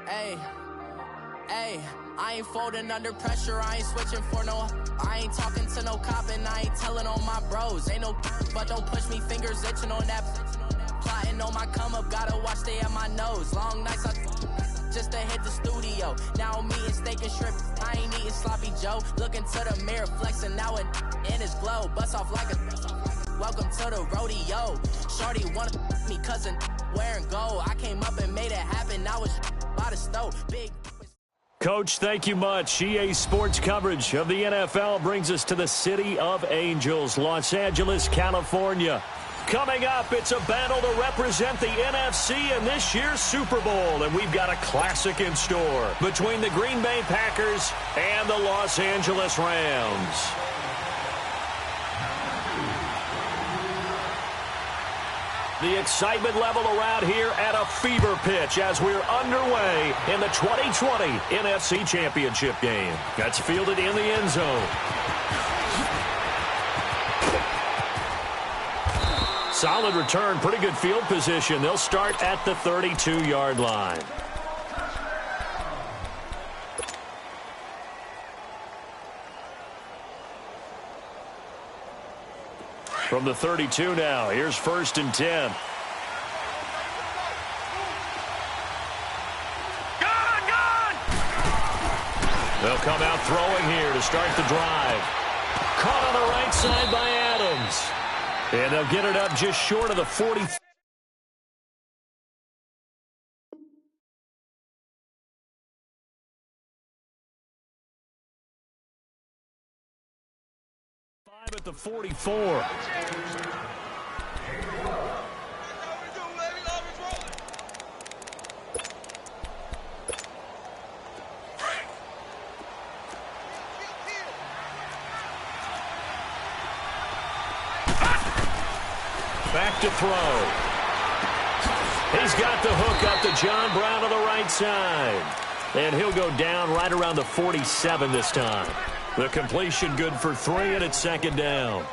Hey, hey, I ain't folding under pressure, I ain't switching for no. I ain't talking to no cop and I ain't telling on my bros. Ain't no but don't push me, fingers itching on that. Plotting on my come up, gotta watch stay at my nose. Long nights I just to hit the studio. Now I'm eating steak and shrimp, I ain't eating sloppy Joe. Looking to the mirror, flexing now and in his glow. Bust off like a welcome to the rodeo. Shorty wanna me cousin wearing gold. I came up and made it happen, now it's by the stove. Big Coach, thank you much. EA Sports coverage of the NFL brings us to the City of Angels, Los Angeles, California. Coming up, it's a battle to represent the NFC in this year's Super Bowl, and we've got a classic in store between the Green Bay Packers and the Los Angeles Rams. The excitement level around here at a fever pitch as we're underway in the 2020 NFC Championship game. That's fielded in the end zone. Solid return, pretty good field position. They'll start at the 32-yard line. From the 32 now, here's 1st and 10. They'll come out throwing here to start the drive. Caught on the right side by Adams. And they'll get it up just short of the 40. At the 44. Back to throw. He's got the hook up to John Brown on the right side. And he'll go down right around the 47 this time. The completion good for 3, and it's 2nd down.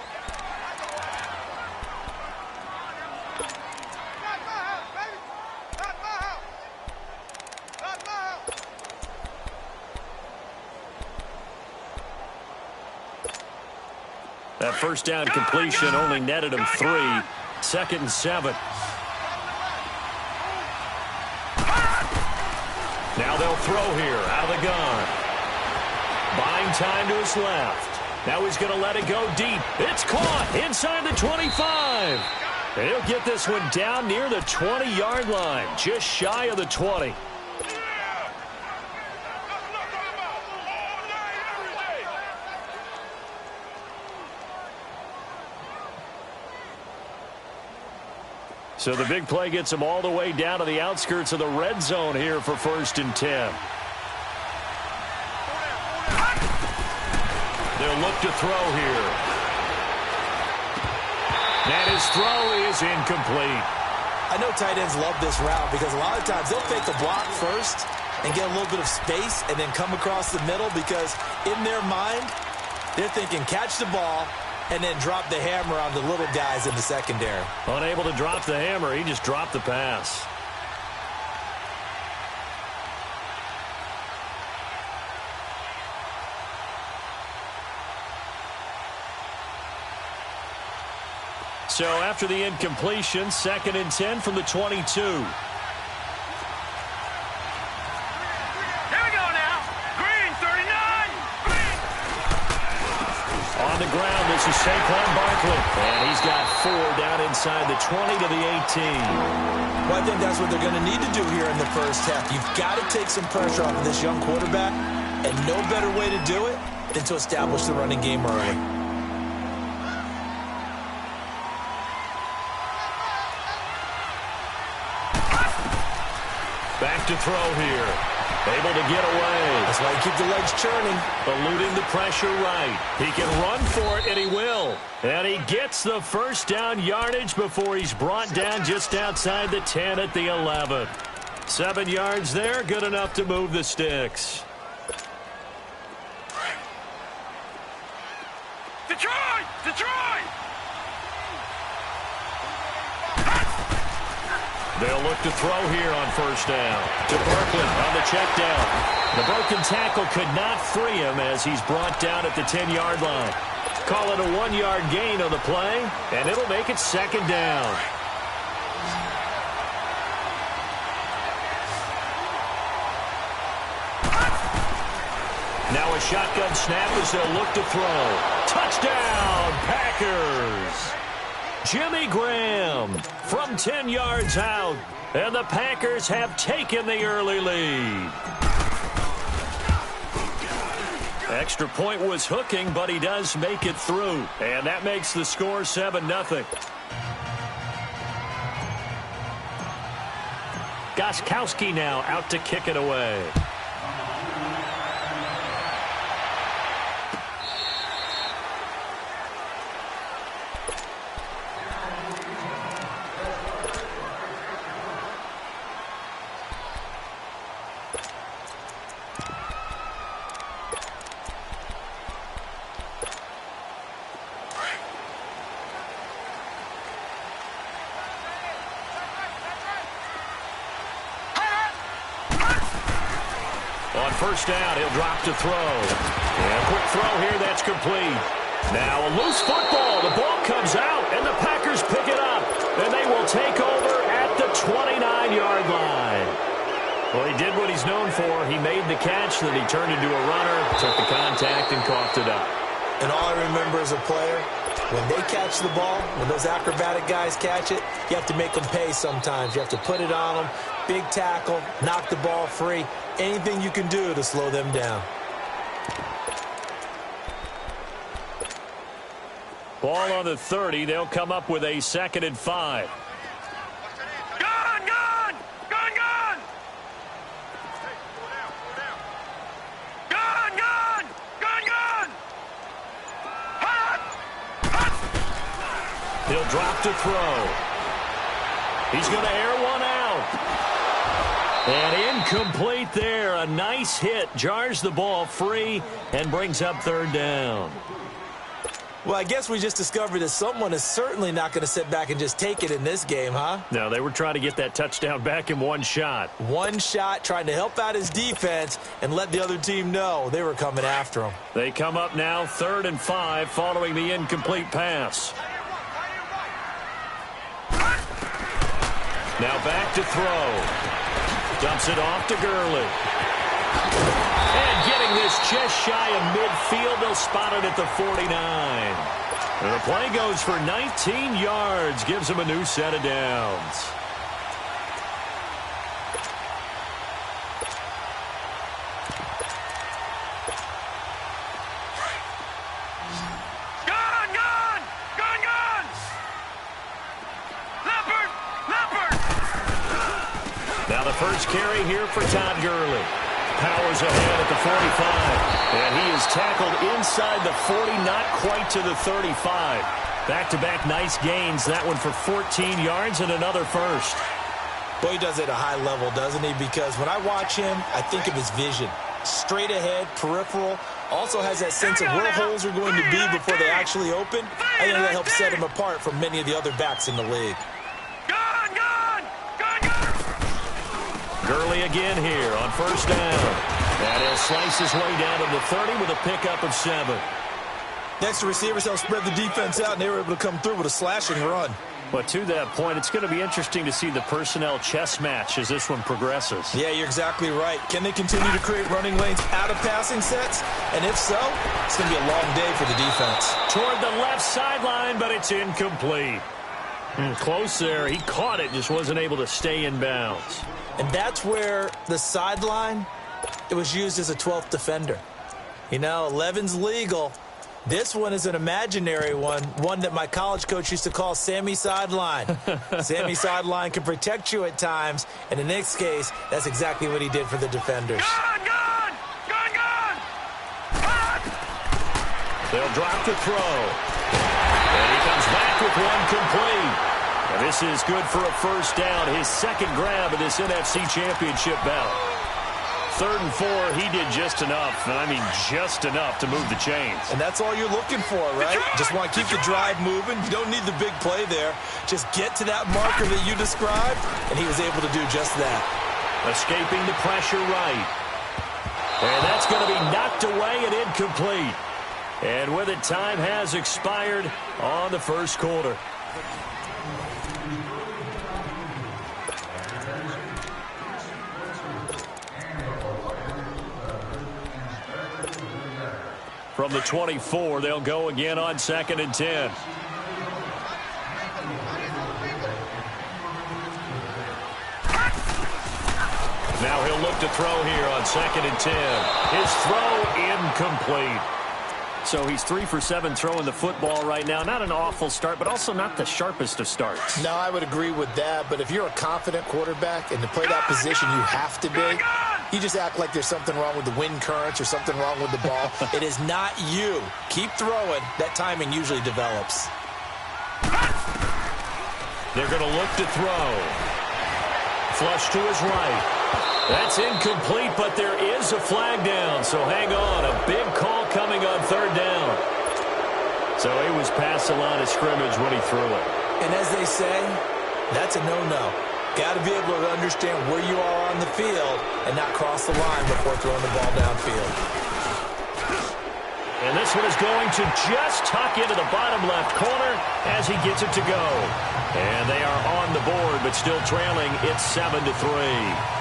That first down completion only netted him 3. 2nd and 7. Now they'll throw here out of the gun. Buying time to his left. Now he's going to let it go deep. It's caught inside the 25. And he'll get this one down near the 20-yard line, just shy of the 20. So the big play gets him all the way down to the outskirts of the red zone here for 1st and 10. They'll look to throw here. And his throw is incomplete. I know tight ends love this route because a lot of times they'll take the block first and get a little bit of space and then come across the middle because in their mind, they're thinking catch the ball and then drop the hammer on the little guys in the secondary. Unable to drop the hammer, he just dropped the pass. So after the incompletion, 2nd and 10 from the 22. Here we go now. Green, 39. Green. On the ground, this is Saquon Barkley. And he's got 4 down inside the 20 to the 18. Well, I think that's what they're going to need to do here in the first half. You've got to take some pressure off of this young quarterback, and no better way to do it than to establish the running game early. Back to throw here. Able to get away. That's why you keep the legs churning. Eluding the pressure right. He can run for it, and he will. And he gets the first down yardage before he's brought down just outside the 10 at the 11. 7 yards there, good enough to move the sticks. Detroit! Detroit! They'll look to throw here on first down. To Berkeley on the check down. The broken tackle could not free him as he's brought down at the 10-yard line. Call it a 1-yard gain on the play, and it'll make it second down. Now a shotgun snap as they'll look to throw. Touchdown, Packers! Jimmy Graham from 10 yards out, and the Packers have taken the early lead. Extra point was hooking, but he does make it through, and that makes the score 7-0. Gostkowski now out to kick it away. First down, he'll drop to throw. And a quick throw here, that's complete. Now a loose football. The ball comes out, and the Packers pick it up. And they will take over at the 29-yard line. Well, he did what he's known for. He made the catch, then he turned into a runner, took the contact, and coughed it up. And all I remember as a player, when they catch the ball, when those acrobatic guys catch it, you have to make them pay sometimes. You have to put it on them. Big tackle, knock the ball free. Anything you can do to slow them down. Ball on the 30. They'll come up with a 2nd and 5. Gun! Gun! Gun! Gun! Gun! Gun! Gun! Gun! Hot! Hot! He'll drop to throw. He's going to air one out. And incomplete there. A nice hit. Jars the ball free and brings up 3rd down. Well, I guess we just discovered that someone is certainly not going to sit back and just take it in this game, huh? No, they were trying to get that touchdown back in one shot. One shot, trying to help out his defense and let the other team know they were coming after him. They come up now 3rd and 5 following the incomplete pass. Now back to throw. Dumps it off to Gurley. And getting this just shy of midfield, they'll spot it at the 49. And the play goes for 19 yards, gives them a new set of downs. Gun! Gun! Gun! Gun! Leopard! Leopard! Now the first carry here for Todd Gurley. Powers ahead at the 45. And he is tackled inside the 40, not quite to the 35. Back-to-back nice gains. That one for 14 yards and another first. Boy, he does it at a high level, doesn't he? Because when I watch him, I think of his vision. Straight ahead, peripheral. Also has that sense of where holes are going to be before they actually open. I think that helps set him apart from many of the other backs in the league. Gurley again here on first down. And he'll slice his way down to the 30 with a pickup of 7. Next, receivers help spread the defense out, and they were able to come through with a slashing run. But to that point, it's going to be interesting to see the personnel chess match as this one progresses. Yeah, you're exactly right. Can they continue to create running lanes out of passing sets? And if so, it's going to be a long day for the defense. Toward the left sideline, but it's incomplete. Close there. He caught it, just wasn't able to stay in bounds. And that's where the sideline, it was used as a 12th defender. You know, 11's legal. This one is an imaginary one that my college coach used to call Sammy Sideline. Sammy Sideline can protect you at times, and in this case, that's exactly what he did for the defenders. Gun! Gun! Gun! Gun! Gun! They'll drop the throw. And he comes back with one complete. And this is good for a first down, his second grab of this NFC Championship bout. 3rd and 4, he did just enough, and I mean just enough to move the chains. And that's all you're looking for, right? Just want to keep the drive moving. You don't need the big play there. Just get to that marker that you described, and he was able to do just that. Escaping the pressure right. And that's going to be knocked away and incomplete. And with it, time has expired on the first quarter. From the 24, they'll go again on 2nd and 10. Now he'll look to throw here on 2nd and 10. His throw incomplete. So he's 3 for 7 throwing the football right now. Not an awful start, but also not the sharpest of starts. No, I would agree with that. But if you're a confident quarterback and to play that position you have to be, you just act like there's something wrong with the wind currents or something wrong with the ball. It is not you. Keep throwing. That timing usually develops. They're going to look to throw. Flush to his right. That's incomplete, but there is a flag down, so hang on. A big call coming on 3rd down. So he was past the line of scrimmage when he threw it. And as they say, that's a no-no. Got to be able to understand where you are on the field and not cross the line before throwing the ball downfield. And this one is going to just tuck into the bottom left corner as he gets it to go. And they are on the board, but still trailing. It's 7-3.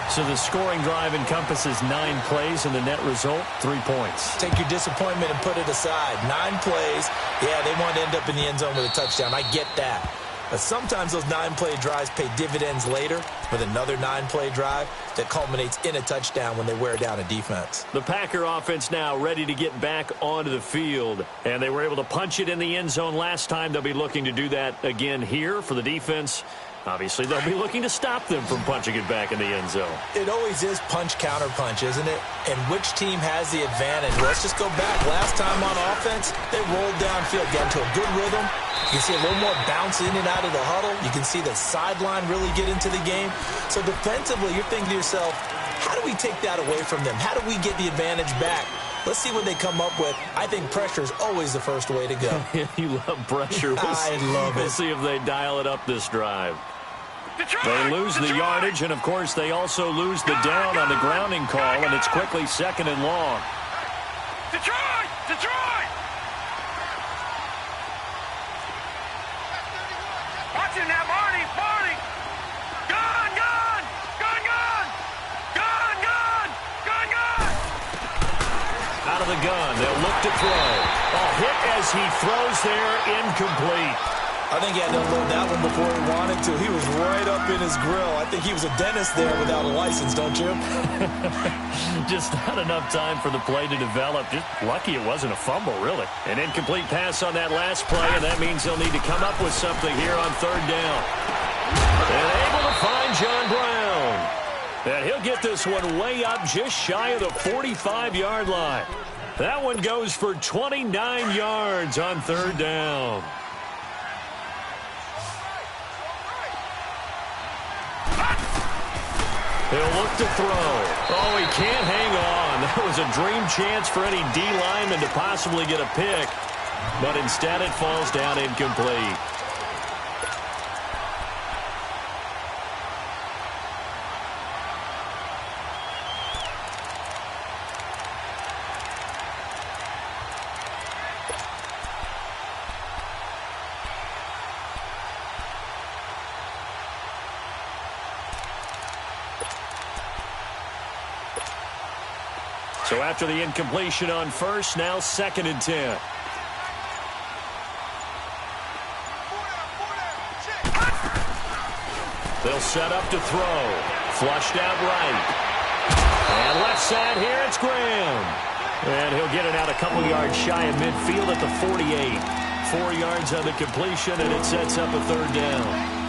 So the scoring drive encompasses 9 plays, and the net result, 3 points. Take your disappointment and put it aside. 9 plays. Yeah, they want to end up in the end zone with a touchdown. I get that. But sometimes those 9-play drives pay dividends later with another 9-play drive that culminates in a touchdown when they wear down a defense. The Packer offense now ready to get back onto the field. And they were able to punch it in the end zone last time. They'll be looking to do that again here for the defense. Obviously, they'll be looking to stop them from punching it back in the end zone. It always is punch, counter punch, isn't it? And which team has the advantage? Let's just go back. Last time on offense, they rolled downfield, got into a good rhythm. You can see a little more bounce in and out of the huddle. You can see the sideline really get into the game. So defensively, you're thinking to yourself, how do we take that away from them? How do we get the advantage back? Let's see what they come up with. I think pressure is always the first way to go. You love pressure. I love it. We'll see if they dial it up this drive. They lose the yardage, and, of course, they also lose the down on the grounding call, and it's quickly 2nd and long. Detroit! Detroit! Watch him now, Marty! Marty! Gun! Gun! Gun! Gun! Gun! Gun! Gun! Gun! Out of the gun, they'll look to throw. A hit as he throws there, incomplete. I think he had to unload that one before he wanted to. He was right up in his grill. I think he was a dentist there without a license, don't you? Just not enough time for the play to develop. Just lucky it wasn't a fumble, really. An incomplete pass on that last play, and that means they'll need to come up with something here on 3rd down. And able to find John Brown. And he'll get this one way up just shy of the 45-yard line. That one goes for 29 yards on 3rd down. He'll look to throw. Oh, he can't hang on. That was a dream chance for any D lineman to possibly get a pick. But instead it falls down incomplete. So after the incompletion on first, now 2nd and 10. They'll set up to throw. Flushed out right. And left side here, it's Graham. And he'll get it out a couple yards shy of midfield at the 48. 4 yards on the completion, and it sets up a 3rd down.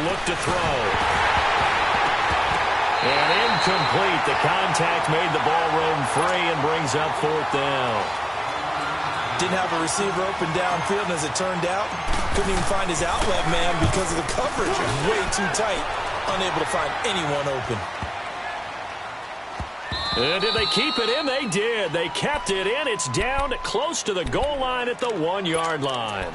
They'll look to throw. And incomplete. The contact made the ball roam free and brings up 4th down. Didn't have a receiver open downfield, and as it turned out, couldn't even find his outlet man because of the coverage. It was way too tight. Unable to find anyone open. And did they keep it in? They did. They kept it in. It's down close to the goal line at the 1-yard line.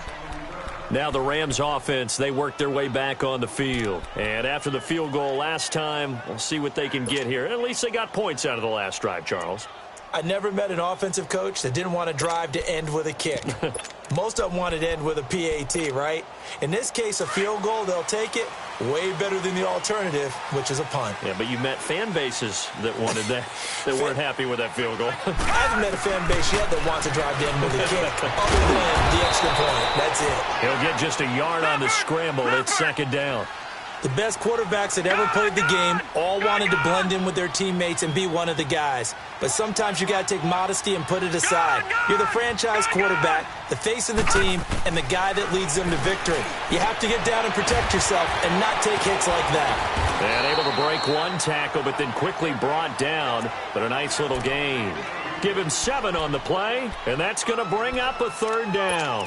Now the Rams offense, they work their way back on the field. And after the field goal last time, we'll see what they can get here. At least they got points out of the last drive, Charles. I never met an offensive coach that didn't want to drive to end with a kick. Most of them wanted to end with a PAT, right? In this case, a field goal, they'll take it. Way better than the alternative, which is a punt. Yeah, but you met fan bases that wanted that, that weren't happy with that field goal. I haven't met a fan base yet that wants to drive to end with a kick, other than the extra point. That's it. He'll get just a yard on the scramble. It's 2nd down. The best quarterbacks that ever played the game all wanted to blend in with their teammates and be one of the guys. But sometimes you got to take modesty and put it aside. You're the franchise quarterback, the face of the team, and the guy that leads them to victory. You have to get down and protect yourself and not take hits like that. And able to break one tackle, but then quickly brought down. But a nice little gain. Give him 7 on the play, and that's going to bring up a 3rd down.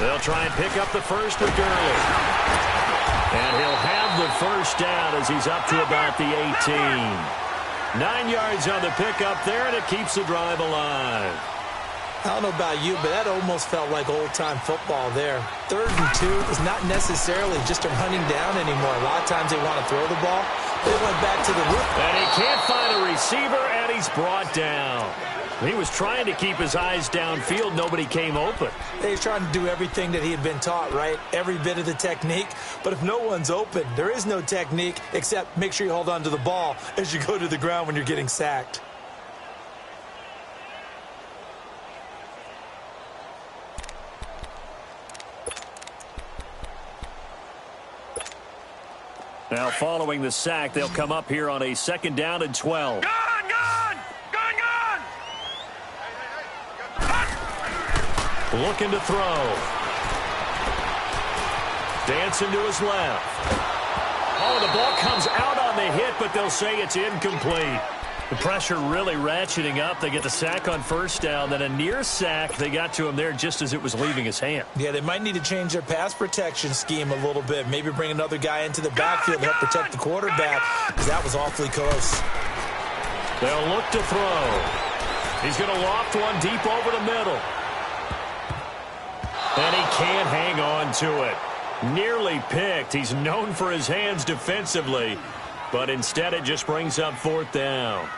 They'll try and pick up the first with Gurley. And he'll have the 1st down as he's up to about the 18. 9 yards on the pickup there, and it keeps the drive alive. I don't know about you, but that almost felt like old-time football there. 3rd and 2 is not necessarily just a running down anymore. A lot of times they want to throw the ball. They went back to the root. And he can't find a receiver, and he's brought down. He was trying to keep his eyes downfield. Nobody came open. He's trying to do everything that he had been taught, right? Every bit of the technique. But if no one's open, there is no technique except make sure you hold on to the ball as you go to the ground when you're getting sacked. Now following the sack, they'll come up here on a 2nd down and 12. Looking to throw. Dancing to his left. Oh, the ball comes out on the hit, but they'll say it's incomplete. The pressure really ratcheting up. They get the sack on 1st down, then a near sack. They got to him there just as it was leaving his hand. Yeah, they might need to change their pass protection scheme a little bit. Maybe bring another guy into the backfield to help protect the quarterback, because that was awfully close. They'll look to throw. He's going to loft one deep over the middle. And he can't hang on to it. Nearly picked. He's known for his hands defensively, but instead it just brings up 4th down.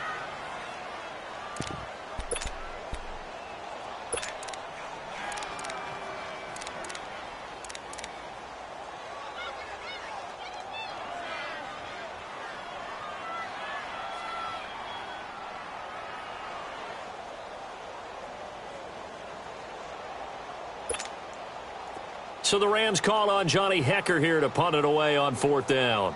So the Rams call on Johnny Hecker here to punt it away on 4th down.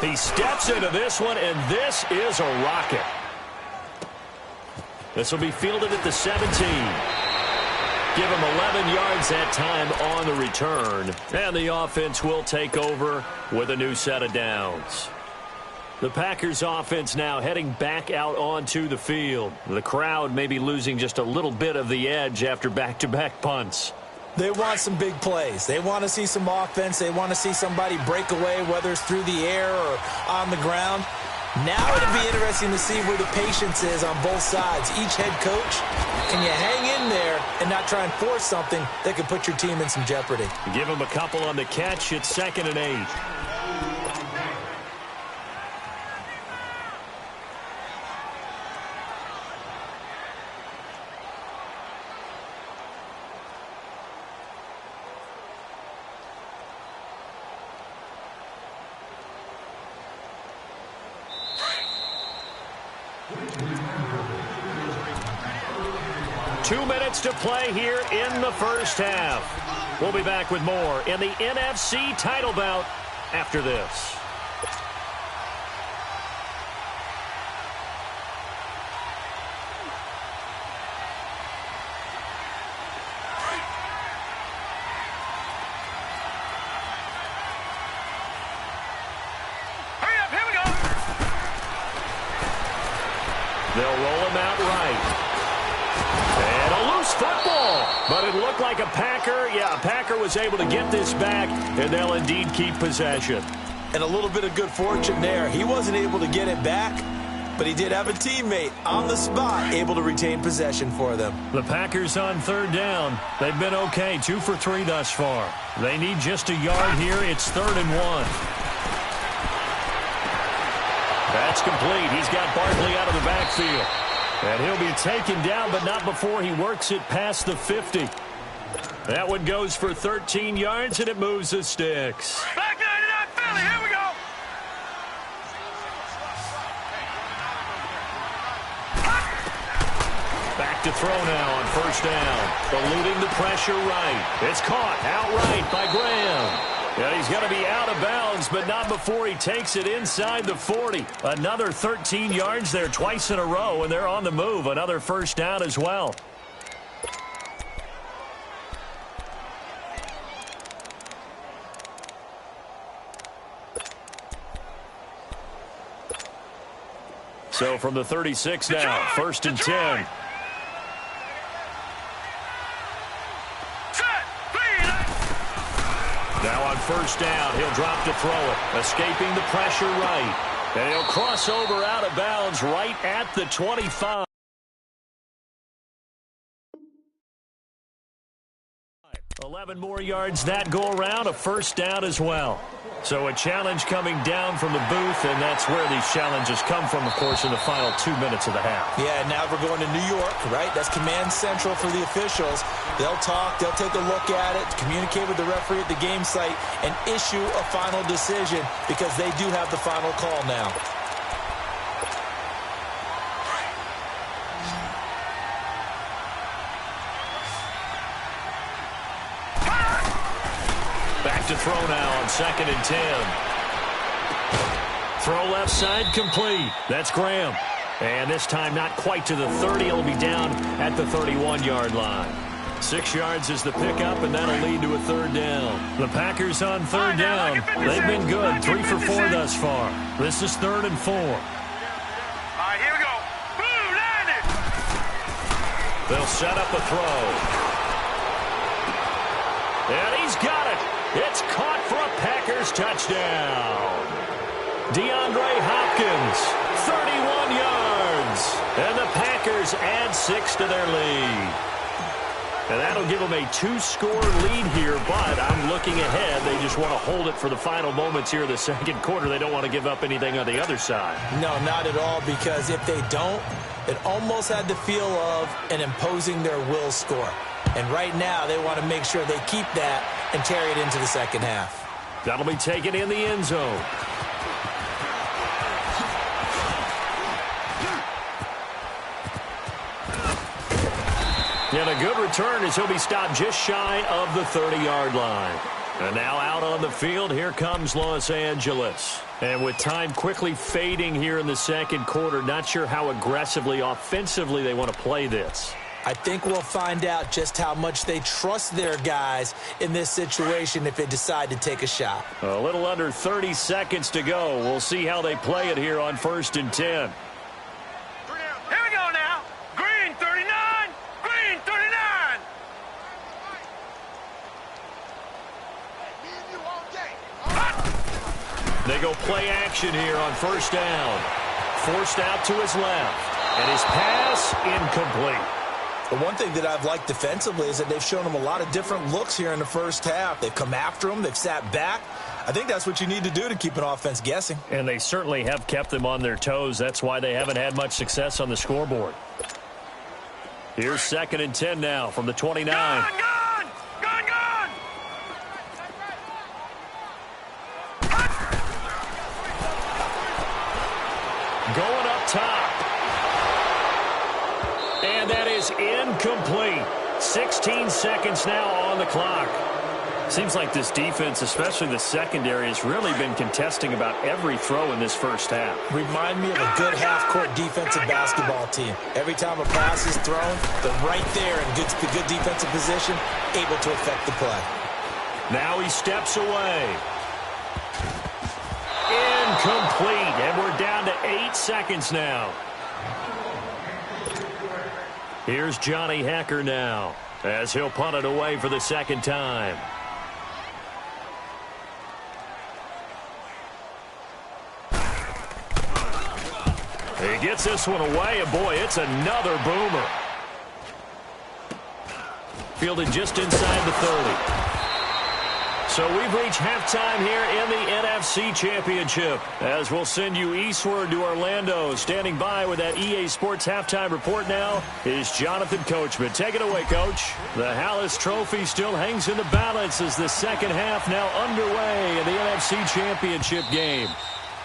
He steps into this one, and this is a rocket. This will be fielded at the 17. Give him 11 yards that time on the return. And the offense will take over with a new set of downs. The Packers offense now heading back out onto the field. The crowd may be losing just a little bit of the edge after back-to-back punts. They want some big plays. They want to see some offense. They want to see somebody break away, whether it's through the air or on the ground. Now it'll be interesting to see where the patience is on both sides. Each head coach, can you hang in there and not try and force something that could put your team in some jeopardy? Give them a couple on the catch. It's 2nd and 8. To play here in the 1st half. We'll be back with more in the NFC title bout after this. They'll roll him out right. And a loose football. But it looked like a Packer. Yeah, a Packer was able to get this back, and they'll indeed keep possession. And a little bit of good fortune there. He wasn't able to get it back, but he did have a teammate on the spot able to retain possession for them. The Packers on third down. They've been okay, 2 for 3 thus far. They need just a yard here. It's 3rd and 1. That's complete. He's got Barkley out of the backfield. And he'll be taken down, but not before he works it past the 50. That one goes for 13 yards, and it moves the sticks. Back 99 Philly, here we go. Back to throw now on first down. Eluding the pressure right. It's caught outright by Graham. Yeah, he's going to be out of bounds, but not before he takes it inside the 40. Another 13 yards there twice in a row, and they're on the move. Another first down as well. So from the 36 now, 1st and 10. Now on first down, he'll drop to throw it, escaping the pressure right. And he'll cross over out of bounds right at the 25. 11 more yards that go around, a first down as well. So a challenge coming down from the booth, and that's where these challenges come from, of course, in the final 2 minutes of the half. Yeah, now we're going to New York, right? That's command central for the officials. They'll talk, they'll take a look at it, communicate with the referee at the game site, and issue a final decision because they do have the final call now. Back to throw now on 2nd and 10. Throw left side complete. That's Graham. And this time not quite to the 30. It'll be down at the 31-yard line. 6 yards is the pickup, and that'll lead to a 3rd down. The Packers on 3rd down. They've been good, 3 for 4 thus far. This is 3rd and 4. All right, here we go. Boom, landed. They'll set up a throw. And he's got it. It's caught for a Packers touchdown. DeAndre Hopkins, 31 yards. And the Packers add 6 to their lead. And that'll give them a 2-score lead here, but I'm looking ahead. They just want to hold it for the final moments here in the second quarter. They don't want to give up anything on the other side. No, not at all, because if they don't, it almost had the feel of an imposing their will score. And right now, they want to make sure they keep that and carry it into the second half. That'll be taken in the end zone. And a good return as he'll be stopped just shy of the 30-yard line. And now out on the field, here comes Los Angeles. And with time quickly fading here in the second quarter, not sure how aggressively, offensively they want to play this. I think we'll find out just how much they trust their guys in this situation if they decide to take a shot. A little under 30 seconds to go. We'll see how they play it here on 1st and 10. Here we go now. Green 39. Green 39. They go play action here on first down. Forced out to his left. And his pass incomplete. The one thing that I've liked defensively is that they've shown him a lot of different looks here in the first half. They've come after him. They've sat back. I think that's what you need to do to keep an offense guessing. And they certainly have kept them on their toes. That's why they haven't had much success on the scoreboard. Here's 2nd and 10 now from the 29. Gone, gone, gone, gone. Going up top. And that is incomplete. 16 seconds now on the clock. Seems like this defense, especially the secondary, has really been contesting about every throw in this first half. Remind me of a good half-court defensive basketball team. Every time a pass is thrown, they're right there in good defensive position, able to affect the play. Now he steps away. Incomplete, and we're down to 8 seconds now. Here's Johnny Hecker now, as he'll punt it away for the second time. He gets this one away, and boy, it's another boomer. Fielded just inside the 30. So we've reached halftime here in the NFC Championship, as we'll send you eastward to Orlando. Standing by with that EA Sports halftime report now is Jonathan Coachman. Take it away, Coach. The Hallis Trophy still hangs in the balance as the second half now underway in the NFC Championship game.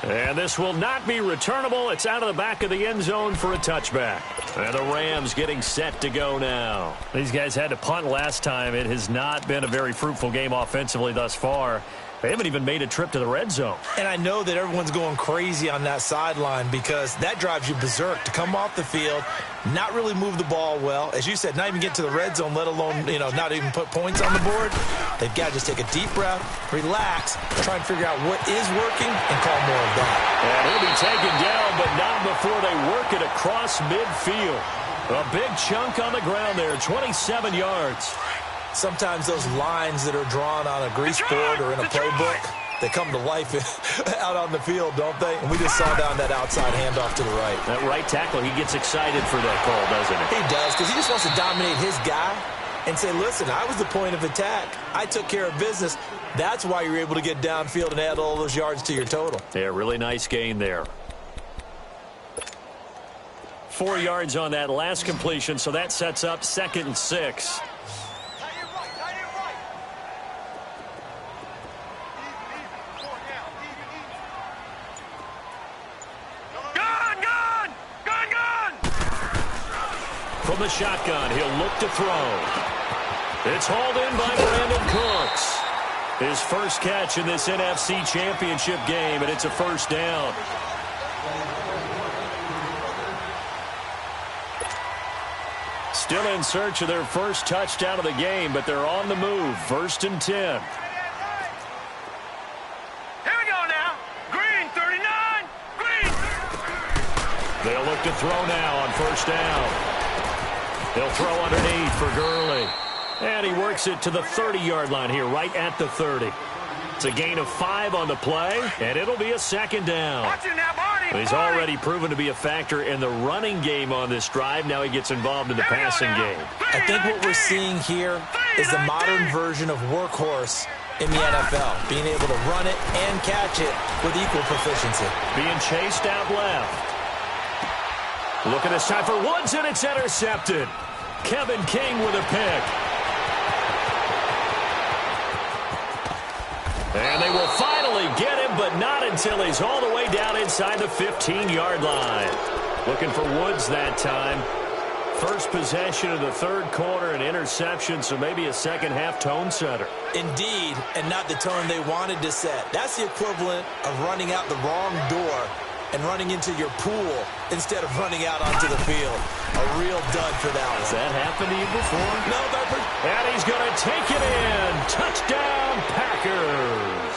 And this will not be returnable. It's out of the back of the end zone for a touchback. And the Rams getting set to go now. These guys had to punt last time. It has not been a very fruitful game offensively thus far. They haven't even made a trip to the red zone. And I know that everyone's going crazy on that sideline because that drives you berserk to come off the field, not really move the ball well. As you said, not even get to the red zone, let alone, not even put points on the board. They've got to just take a deep breath, relax, try and figure out what is working and call more of that. And he'll be taken down, but not before they work it across midfield. A big chunk on the ground there, 27 yards. Sometimes those lines that are drawn on a grease board or in a playbook, they come to life out on the field, don't they? And we just saw down that outside handoff to the right. That right tackle, he gets excited for that call, doesn't he? He does, because he just wants to dominate his guy and say, listen, I was the point of attack. I took care of business. That's why you're able to get downfield and add all those yards to your total. Yeah, really nice gain there. 4 yards on that last completion, so that sets up 2nd and 6. From the shotgun, he'll look to throw. It's hauled in by Brandon Cooks. His first catch in this NFC Championship game, and it's a first down. Still in search of their first touchdown of the game, but they're on the move. 1st and 10. Here we go now. Green, 39. Green. They'll look to throw now on 1st down. They'll throw underneath for Gurley. And he works it to the 30-yard line here, right at the 30. It's a gain of 5 on the play, and it'll be a 2nd down. Watch it now, Barney. He's already proven to be a factor in the running game on this drive. Now he gets involved in the passing game. I think what we're seeing here is the modern version of workhorse in the NFL, being able to run it and catch it with equal proficiency. Being chased out left. Looking this time for Woods, and it's intercepted. Kevin King with a pick. And they will finally get him, but not until he's all the way down inside the 15-yard line. Looking for Woods that time. First possession of the 3rd quarter, an interception, so maybe a second-half tone setter. Indeed, and not the tone they wanted to set. That's the equivalent of running out the wrong door and running into your pool instead of running out onto the field. A real dud for that one. Has that happened to you before? No, Bedford. And he's going to take it in. Touchdown, Packers.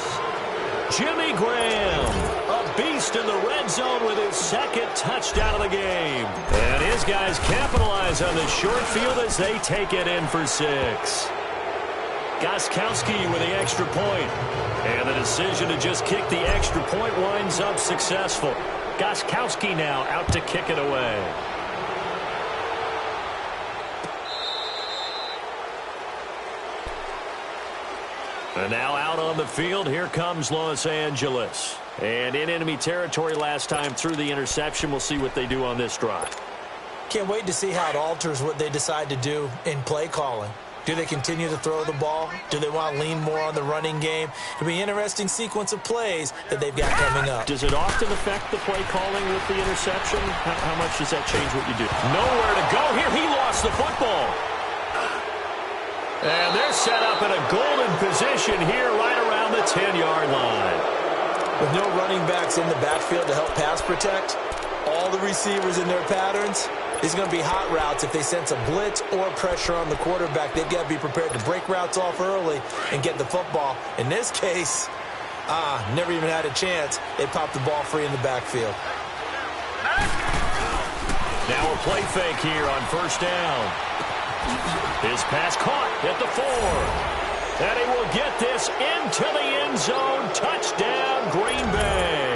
Jimmy Graham, a beast in the red zone with his 2nd touchdown of the game. And his guys capitalize on the short field as they take it in for 6. Gostkowski with the extra point. And the decision to just kick the extra point winds up successful. Gostkowski now out to kick it away. And now out on the field, here comes Los Angeles. And in enemy territory last time through the interception. We'll see what they do on this drive. Can't wait to see how it alters what they decide to do in play calling. Do they continue to throw the ball? Do they want to lean more on the running game? It'll be an interesting sequence of plays that they've got coming up. Does it often affect the play calling with the interception? How much does that change what you do? Nowhere to go here. He lost the football. And they're set up in a golden position here right around the 10-yard line. With no running backs in the backfield to help pass protect, all the receivers in their patterns, these are going to be hot routes. If they sense a blitz or pressure on the quarterback, they've got to be prepared to break routes off early and get the football. In this case, never even had a chance. They popped the ball free in the backfield. Now a play fake here on first down. His pass caught at the 4. And he will get this into the end zone. Touchdown, Green Bay.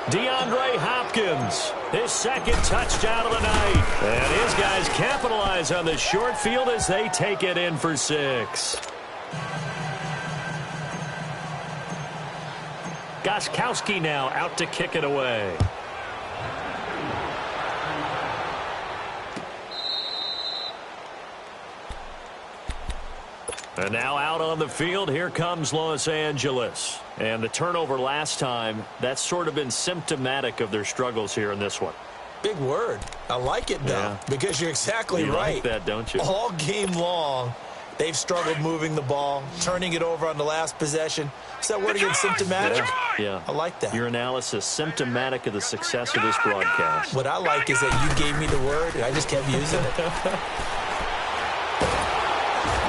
DeAndre Hopkins, his second touchdown of the night. And his guys capitalize on the short field as they take it in for 6. Gostkowski now out to kick it away. And now out on the field, here comes Los Angeles. And the turnover last time, that's sort of been symptomatic of their struggles here in this one. Big word. I like it, though, because you're exactly right. You like that, don't you? All game long, they've struggled moving the ball, turning it over on the last possession. Is that word again, symptomatic? Yeah. I like that. Your analysis, symptomatic of the success of this broadcast. What I like is that you gave me the word, and I just kept using it.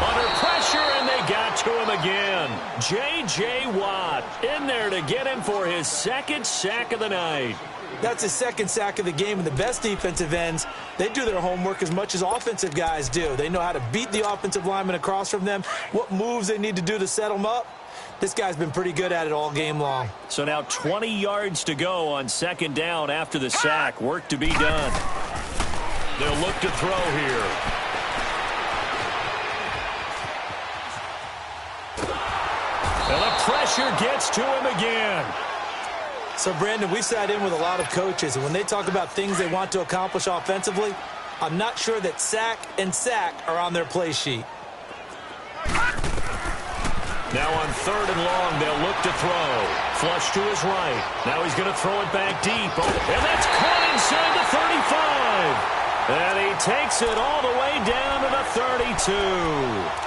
Under pressure, and they got to him again. J.J. Watt in there to get him for his second sack of the night. That's his second sack of the game, and the best defensive ends, they do their homework as much as offensive guys do. They know how to beat the offensive lineman across from them, what moves they need to do to set them up. This guy's been pretty good at it all game long. So now 20 yards to go on second down after the sack. Work to be done. They'll look to throw here. And the pressure gets to him again. So, Brandon, we've sat in with a lot of coaches, and when they talk about things they want to accomplish offensively, I'm not sure that sack and sack are on their play sheet. Now on third and long, they'll look to throw. Flush to his right. Now he's going to throw it back deep. And that's caught inside the 35. And he takes it all the way down to the 32.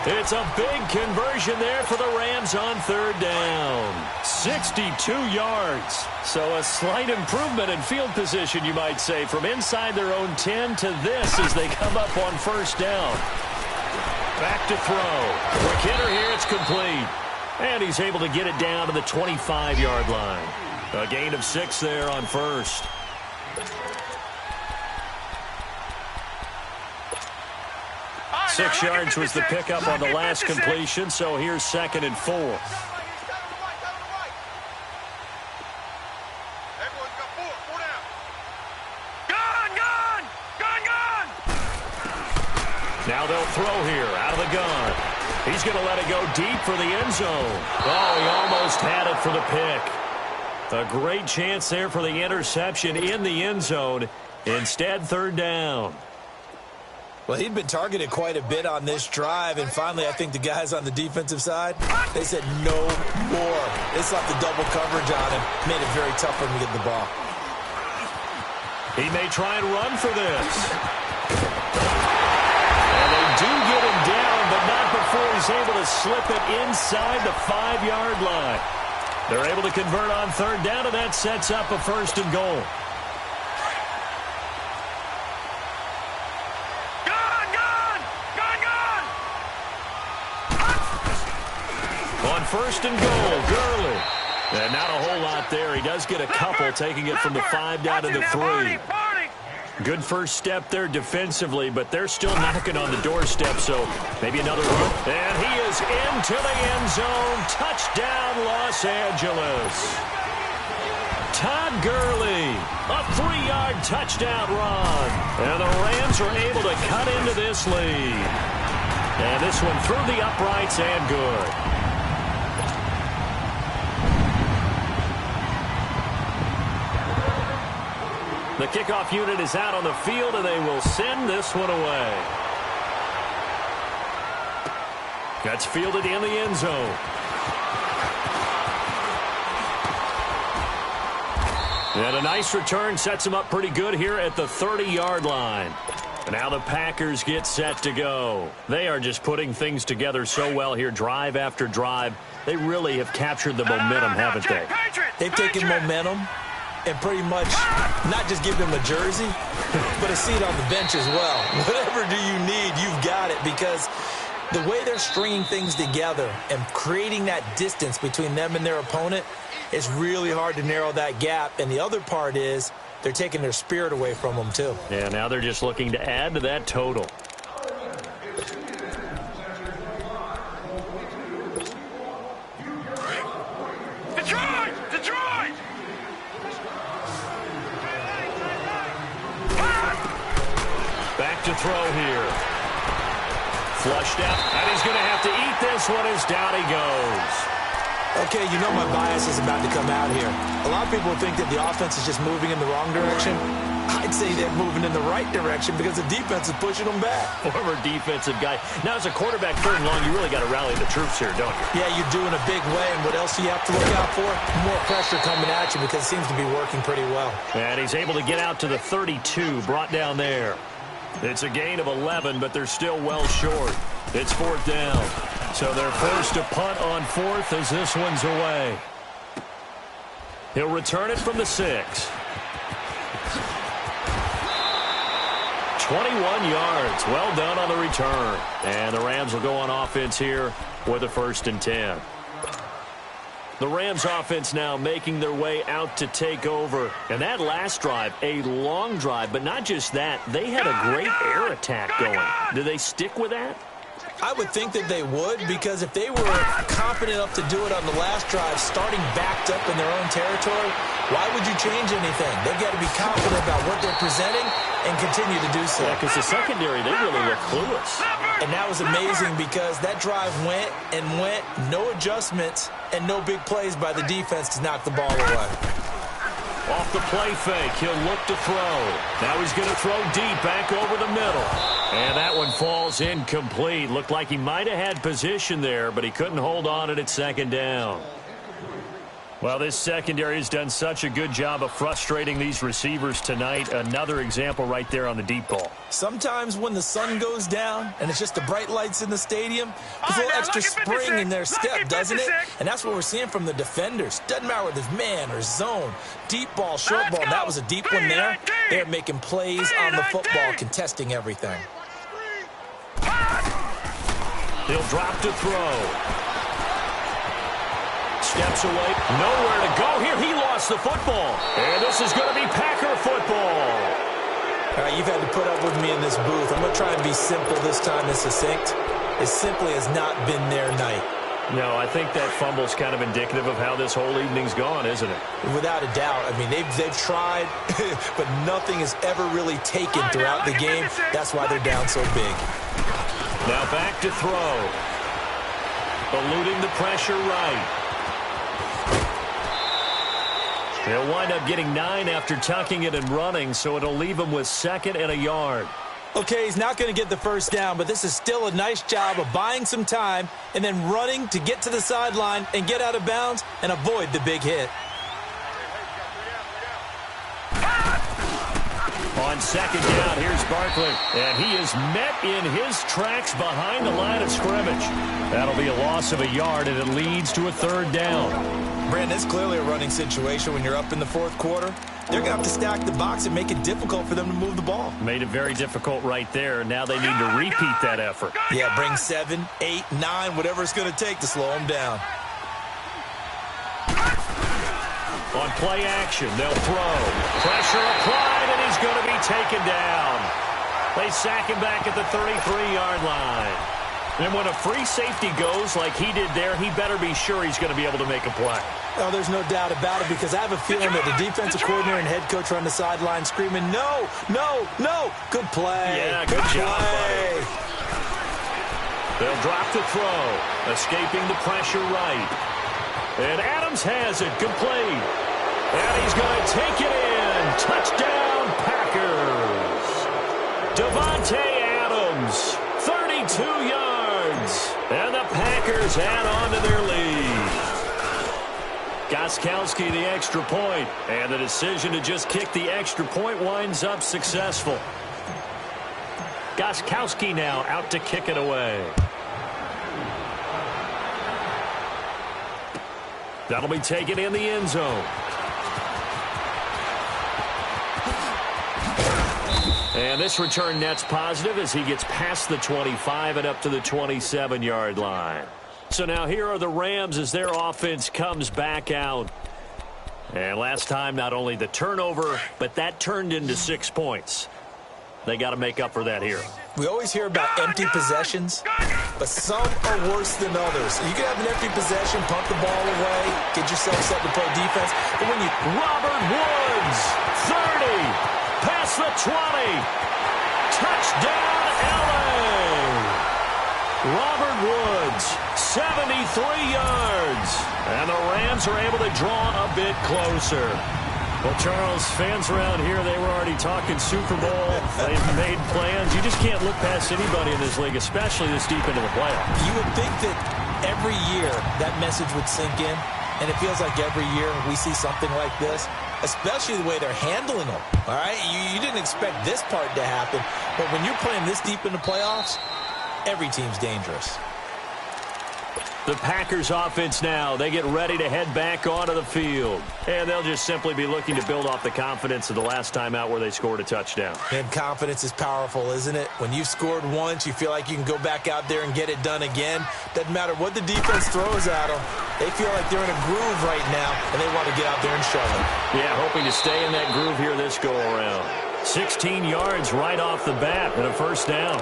It's a big conversion there for the Rams on third down. 62 yards. So a slight improvement in field position, you might say, from inside their own 10 to this as they come up on first down. Back to throw. Quick hitter here, it's complete. And he's able to get it down to the 25-yard line. A gain of 6 there on first. Six yards was the pickup on the last completion, so here's second and 4. Now they'll throw here out of the gun. He's going to let it go deep for the end zone. Oh, he almost had it for the pick. A great chance there for the interception in the end zone. Instead, third down. Well, he'd been targeted quite a bit on this drive, and finally I think the guys on the defensive side, they said no more. They slapped the double coverage on him, made it very tough for him to get the ball. He may try and run for this. And they do get him down, but not before he's able to slip it inside the 5-yard line. They're able to convert on third down, and that sets up a first and goal. First and goal, Gurley. And not a whole lot there. He does get a couple, taking it from the 5 down to the 3. Good first step there defensively, but they're still knocking on the doorstep, so maybe another run. And he is into the end zone. Touchdown, Los Angeles. Todd Gurley, a 3-yard touchdown run. And the Rams are able to cut into this lead. And this one through the uprights and good. The kickoff unit is out on the field, and they will send this one away. That's fielded in the end zone. And a nice return sets him up pretty good here at the 30-yard line. Now the Packers get set to go. They are just putting things together so well here, drive after drive. They really have captured the momentum, haven't they? They've taken momentum and pretty much not just give them a jersey, but a seat on the bench as well. Whatever do you need, you've got it, because the way they're stringing things together and creating that distance between them and their opponent, it's really hard to narrow that gap. And the other part is they're taking their spirit away from them, too. Yeah, now they're just looking to add to that total. Detroit! Back to throw here. Flushed out, and he's going to have to eat this one as down he goes. Okay, you know my bias is about to come out here. A lot of people think that the offense is just moving in the wrong direction. I'd say they're moving in the right direction because the defense is pushing them back. Former defensive guy. Now, as a quarterback third and long, you really got to rally the troops here, don't you? Yeah, you're doing a big way, and what else do you have to look out for? More pressure coming at you because it seems to be working pretty well. And he's able to get out to the 32, brought down there. It's a gain of 11, but they're still well short. It's fourth down. So they're forced to punt on fourth as this one's away. He'll return it from the 6. 21 yards. Well done on the return. And the Rams will go on offense here with a 1st and 10. The Rams offense now making their way out to take over. And that last drive, a long drive, but not just that. They had a great air attack going. Do they stick with that? I would think that they would, because if they were confident enough to do it on the last drive, starting backed up in their own territory, why would you change anything? They've got to be confident about what they're presenting and continue to do so. Yeah, because the secondary, they really look clueless. And that was amazing because that drive went and went, no adjustments and no big plays by the defense to knock the ball away. Off the play fake, he'll look to throw. Now he's going to throw deep back over the middle. And that one falls incomplete. Looked like he might have had position there, but he couldn't hold on at 2nd down. Well, this secondary has done such a good job of frustrating these receivers tonight. Another example right there on the deep ball. Sometimes when the sun goes down and it's just the bright lights in the stadium, there's a little extra spring in their step, doesn't it? And that's what we're seeing from the defenders. Doesn't matter whether it's man or zone, deep ball, short ball. That was a deep one there. They're making plays on the football, contesting everything. He'll drop to throw. Steps away, nowhere to go here. He lost the football. And this is going to be Packer football. All right, you've had to put up with me in this booth. I'm going to try and be simple this time and succinct. It simply has not been their night. No, I think that fumble's kind of indicative of how this whole evening's gone, isn't it? Without a doubt. I mean, they've tried, but nothing is ever really taken throughout the game. That's why they're down so big. Now back to throw. Eluding the pressure right. They'll wind up getting 9 after tucking it and running, so it'll leave them with 2nd and a yard. Okay, he's not going to get the first down, but this is still a nice job of buying some time and then running to get to the sideline and get out of bounds and avoid the big hit. On 2nd down, here's Barkley, and he is met in his tracks behind the line of scrimmage. That'll be a loss of a yard, and it leads to a 3rd down. Brandon, it's clearly a running situation when you're up in the 4th quarter. They're going to have to stack the box and make it difficult for them to move the ball. Made it very difficult right there. Now they need to repeat that effort. Yeah, bring 7, 8, 9, whatever it's going to take to slow them down. On play action, they'll throw. Pressure applied, and he's going to be taken down. They sack him back at the 33-yard line. And when a free safety goes like he did there, he better be sure he's going to be able to make a play. Oh, there's no doubt about it, because I have a feeling that the defensive coordinator and head coach are on the sideline screaming, no, no, no. Good play. Yeah, good job, buddy. They'll drop to throw, escaping the pressure right. And Adams has it, complete. And he's going to take it in. Touchdown, Packers. Devontae Adams, 32 yards. And the Packers add on to their lead. Gostkowski the extra point, and the decision to just kick the extra point winds up successful. Gostkowski now out to kick it away. That'll be taken in the end zone. And this return net's positive as he gets past the 25 and up to the 27-yard line. So now here are the Rams as their offense comes back out. And last time, not only the turnover, but that turned into 6 points. They got to make up for that here. We always hear about empty possessions, but some are worse than others. You can have an empty possession, punt the ball away, get yourself set to play defense. But when you... Robert Woods, 30. Past the 20. Touchdown, LA. Robert Woods, 73 yards. And the Rams are able to draw a bit closer. Well, Charles, fans around here, they were already talking Super Bowl. They've made plans. You just can't look past anybody in this league, especially this deep into the playoffs. You would think that every year that message would sink in, and it feels like every year we see something like this. Especially the way they're handling them, all right? You didn't expect this part to happen, but when you're playing this deep in the playoffs, every team's dangerous. The Packers offense now, they get ready to head back onto the field. And they'll just simply be looking to build off the confidence of the last time out where they scored a touchdown. And confidence is powerful, isn't it? When you've scored once, you feel like you can go back out there and get it done again. Doesn't matter what the defense throws at them. They feel like they're in a groove right now, and they want to get out there and show it. Yeah, hoping to stay in that groove here this go-around. 16 yards right off the bat and a first down.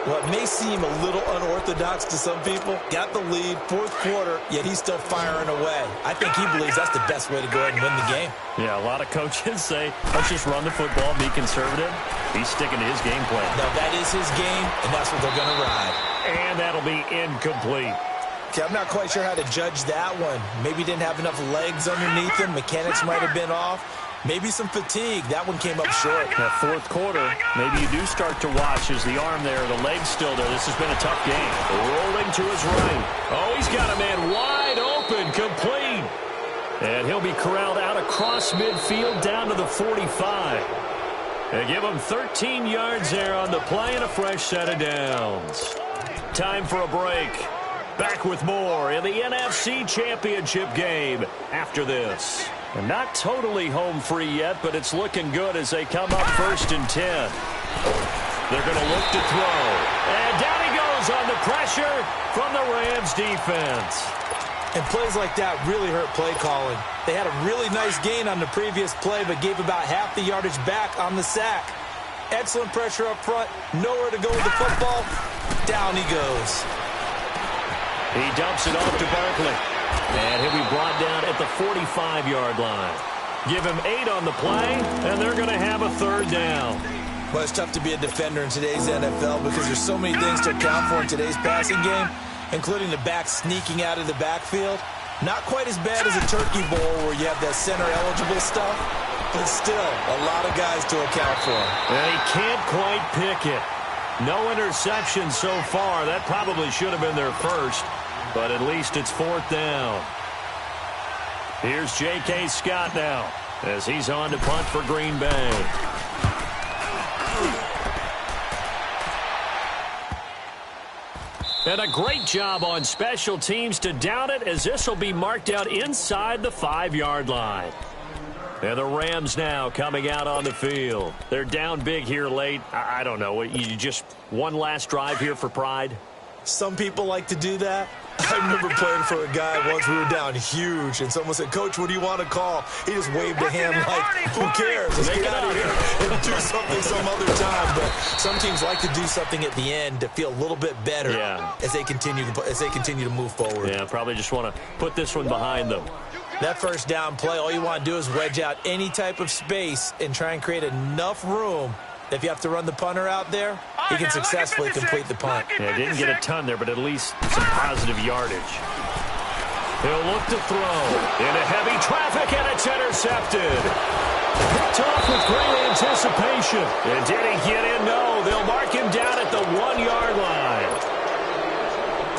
Well, it may seem a little unorthodox to some people. Got the lead, fourth quarter, yet he's still firing away. I think he believes that's the best way to go ahead and win the game. Yeah, a lot of coaches say, let's just run the football, be conservative. He's sticking to his game plan. Now, that is his game, and that's what they're going to ride. And that'll be incomplete. Okay, I'm not quite sure how to judge that one. Maybe didn't have enough legs underneath him. Mechanics might have been off. Maybe some fatigue. That one came up short. That fourth quarter, maybe you do start to watch as the arm there, the leg's still there. This has been a tough game. Rolling to his right. Oh, he's got a man wide open, complete. And he'll be corralled out across midfield down to the 45. They give him 13 yards there on the play and a fresh set of downs. Time for a break. Back with more in the NFC Championship game after this. And not totally home free yet, but it's looking good as they come up 1st and 10. They're going to look to throw. And down he goes on the pressure from the Rams defense. And plays like that really hurt play calling. They had a really nice gain on the previous play, but gave about half the yardage back on the sack. Excellent pressure up front. Nowhere to go with the football. Down he goes. He dumps it off to Barkley. And he'll be brought down at the 45-yard line. Give him 8 on the play, and they're going to have a 3rd down. Well, it's tough to be a defender in today's NFL because there's so many things to account for in today's passing game, including the back sneaking out of the backfield. Not quite as bad as a turkey bowl where you have that center-eligible stuff, but still a lot of guys to account for. And he can't quite pick it. No interception so far. That probably should have been their first. But at least it's 4th down. Here's J.K. Scott now as he's on to punt for Green Bay. And a great job on special teams to down it as this will be marked out inside the 5-yard line. And the Rams now coming out on the field. They're down big here late. I don't know. You just one last drive here for pride? Some people like to do that. I remember playing for a guy once. We were down huge, and someone said, "Coach, what do you want to call?" He just waved a hand like, "Who cares? Let's get out of here and do something some other time." But some teams like to do something at the end to feel a little bit better as they continue to move forward. Yeah, probably just want to put this one behind them. That first down play, all you want to do is wedge out any type of space and try and create enough room. If you have to run the punter out there, he can successfully complete the punt. Yeah, didn't get a ton there, but at least some positive yardage. He'll look to throw into heavy traffic, and it's intercepted. Picked off with great anticipation. And did he get in? No, they'll mark him down at the 1-yard line.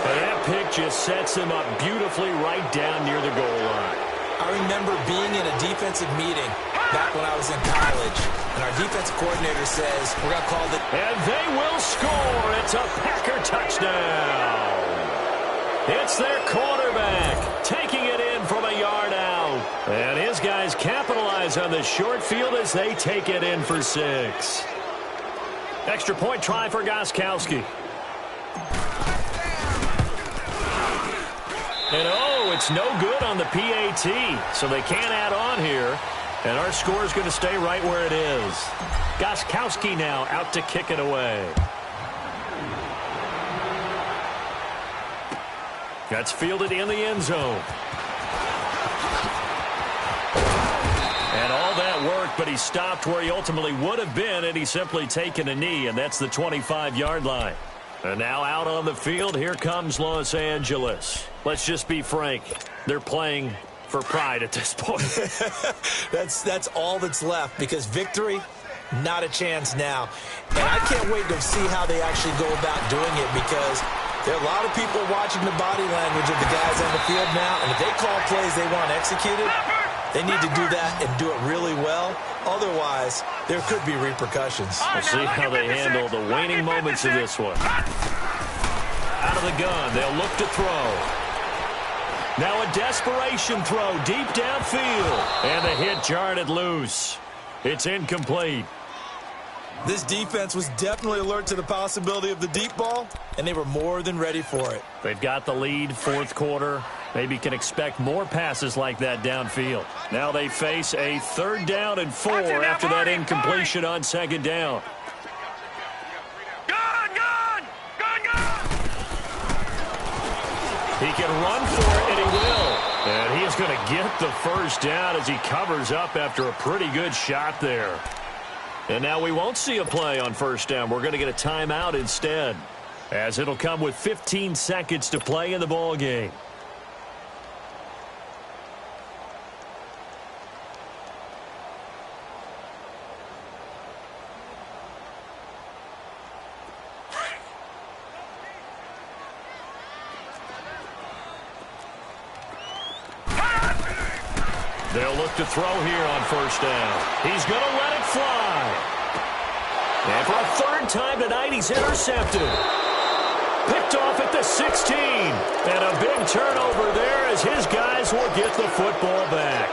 And that pick just sets him up beautifully right down near the goal line. I remember being in a defensive meeting, back when I was in college. And our defensive coordinator says we're going to call it. And they will score. It's a Packer touchdown. It's their quarterback taking it in from a yard out. And his guys capitalize on the short field as they take it in for 6. Extra point try for Gostkowski. And oh, it's no good on the PAT, so they can't add on here. And our score is going to stay right where it is. Gostkowski now out to kick it away. That's fielded in the end zone. And all that work, but he stopped where he ultimately would have been, and he's simply taken a knee, and that's the 25-yard line. And now out on the field, here comes Los Angeles. Let's just be frank. They're playing for pride at this point. That's all that's left, because victory, not a chance now. And I can't wait to see how they actually go about doing it, because there are a lot of people watching the body language of the guys on the field now, and if they call plays they want executed, they need to do that and do it really well. Otherwise, there could be repercussions. We'll see how they handle the waning moments of this one. Out of the gun, they'll look to throw. Now a desperation throw deep downfield. And the hit jarred it loose. It's incomplete. This defense was definitely alert to the possibility of the deep ball, and they were more than ready for it. They've got the lead, fourth quarter. Maybe can expect more passes like that downfield. Now they face a 3rd down and 4 after that incompletion on 2nd down. He can run for it, and he will. And he is going to get the 1st down as he covers up after a pretty good shot there. And now we won't see a play on 1st down. We're going to get a timeout instead, as it'll come with 15 seconds to play in the ball game. They'll look to throw here on 1st down. He's going to let it fly. And for a 3rd time tonight, he's intercepted. Picked off at the 16. And a big turnover there as his guys will get the football back.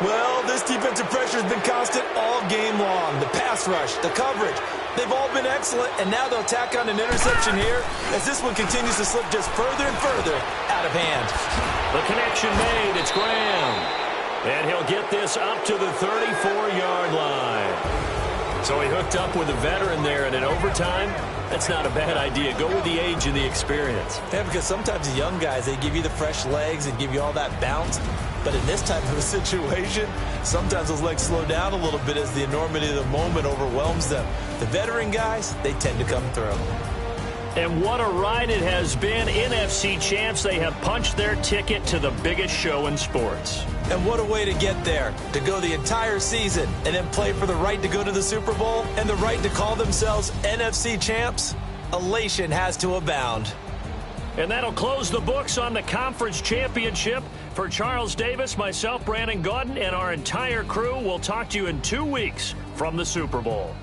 Well, this defensive pressure has been constant all game long. The pass rush, the coverage, they've all been excellent, and now they'll tack on an interception here as this one continues to slip just further and further out of hand. The connection made. It's Graham. And he'll get this up to the 34-yard line. So he hooked up with a veteran there, and in overtime, that's not a bad idea. Go with the age and the experience. Yeah, because sometimes the young guys, they give you the fresh legs and give you all that bounce. But in this type of a situation, sometimes those legs slow down a little bit as the enormity of the moment overwhelms them. The veteran guys, they tend to come through. And what a ride it has been. NFC champs, they have punched their ticket to the biggest show in sports. And what a way to get there, to go the entire season and then play for the right to go to the Super Bowl and the right to call themselves NFC champs. Elation has to abound. And that'll close the books on the conference championship. For Charles Davis, myself, Brandon Gaudin, and our entire crew, we'll talk to you in 2 weeks from the Super Bowl.